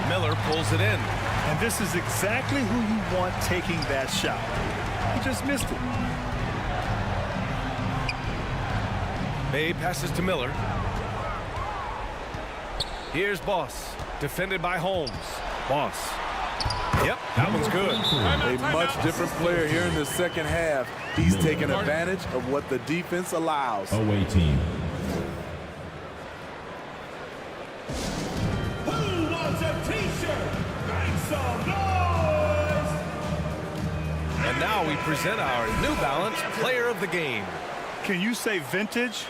Miller pulls it in. And this is exactly who you want taking that shot. He just missed it. Bay passes to Miller. Here's Boss. Defended by Holmes. Boss. Yep, that one's good. A much different player here in the second half. He's taking advantage of what the defense allows. Away team. Who wants a t-shirt? Make some noise! And now we present our New Balance Player of the Game. Can you say vintage?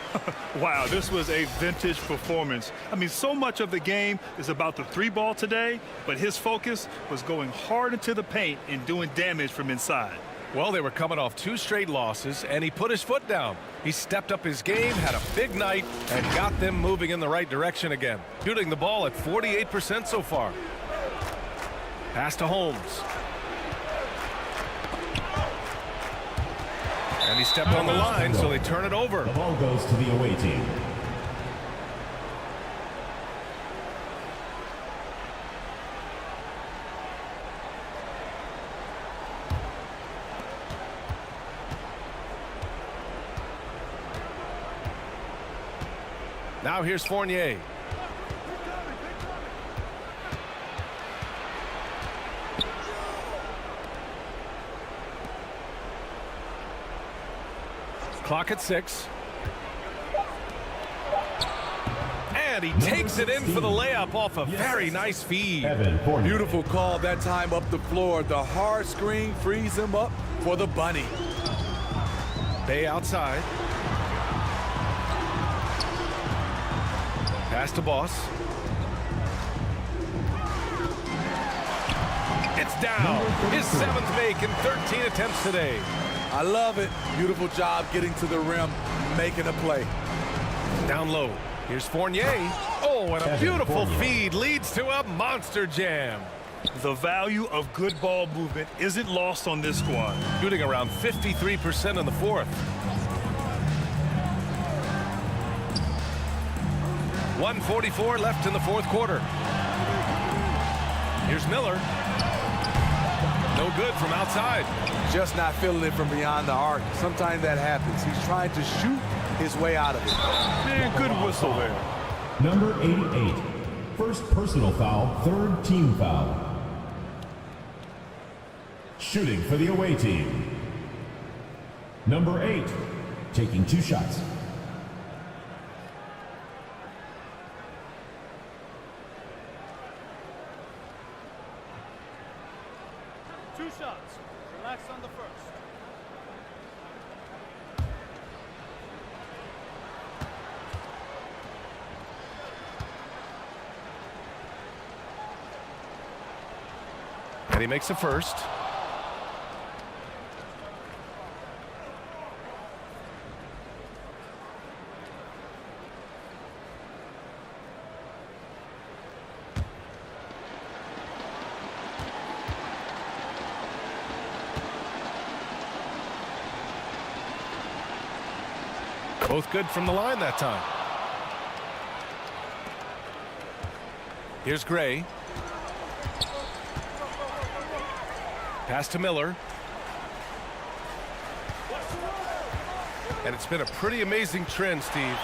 Wow, this was a vintage performance. I mean, so much of the game is about the 3-ball today, but his focus was going hard into the paint and doing damage from inside. Well, they were coming off 2 straight losses, and he put his foot down. He stepped up his game, had a big night, and got them moving in the right direction again. Shooting the ball at 48% so far. Pass to Holmes. And he stepped on the line, so they turn it over. The ball goes to the away team. Now here's Fournier. Clock at 6. And he takes it in for the layup off a very nice feed. Beautiful call that time up the floor. The hard screen frees him up for the bunny. Bay outside. Pass to Boss. It's down. His 7th make in 13 attempts today. I love it. Beautiful job getting to the rim, making a play. Down low. Here's Fournier. Oh, and a beautiful feed leads to a monster jam. The value of good ball movement isn't lost on this squad. Shooting around 53% in the 4th. 1:44 left in the 4th quarter. Here's Miller. No good from outside. Just not feeling it from beyond the arc. Sometimes that happens. He's trying to shoot his way out of it. Man, good whistle there. Number 88. First personal foul, 3rd team foul. Shooting for the away team. Number 8. Taking 2 shots. Relax on the first. And he makes a first. Both good from the line that time. Here's Gray. Pass to Miller. And it's been a pretty amazing trend, Steve.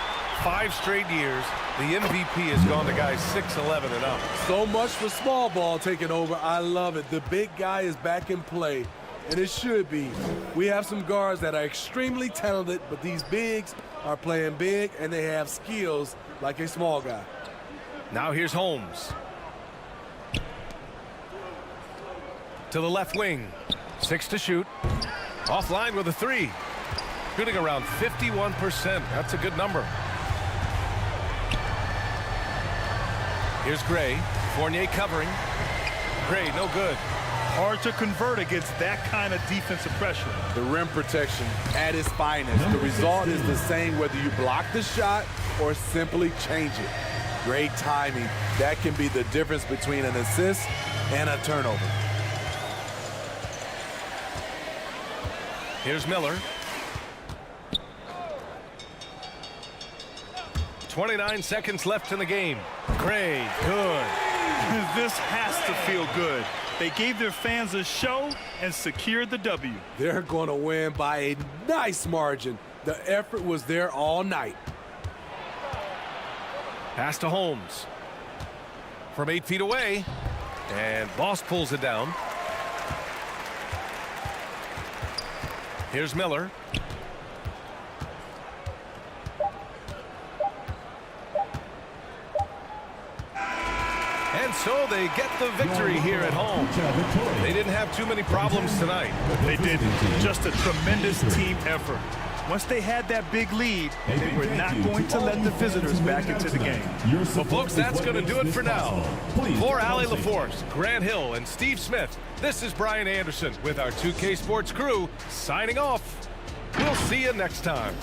5 straight years, the MVP has gone to guys 6'11" and up. So much for small ball taking over. I love it. The big guy is back in play, and it should be. We have some guards that are extremely talented, but these bigs are playing big, and they have skills like a small guy. Now here's Holmes. To the left wing. 6 to shoot. Offline with a 3. Shooting around 51%. That's a good number. Here's Gray. Fournier covering. Gray, no good. Hard to convert against that kind of defensive pressure. The rim protection at its finest. The result is the same whether you block the shot or simply change it. Great timing. That can be the difference between an assist and a turnover. Here's Miller. 29 seconds left in the game. Gray, good. This has to feel good. They gave their fans a show and secured the W. They're going to win by a nice margin. The effort was there all night. Pass to Holmes. From 8 feet away. And Boss pulls it down. Here's Miller. And so they get the victory here at home. They didn't have too many problems tonight. They didn't. Just a tremendous team effort. Once they had that big lead, they were not going to let the visitors back into the game. Well, folks, that's going to do it for now. For Allie LaForce, Grant Hill, and Steve Smith, this is Brian Anderson with our 2K Sports crew signing off. We'll see you next time.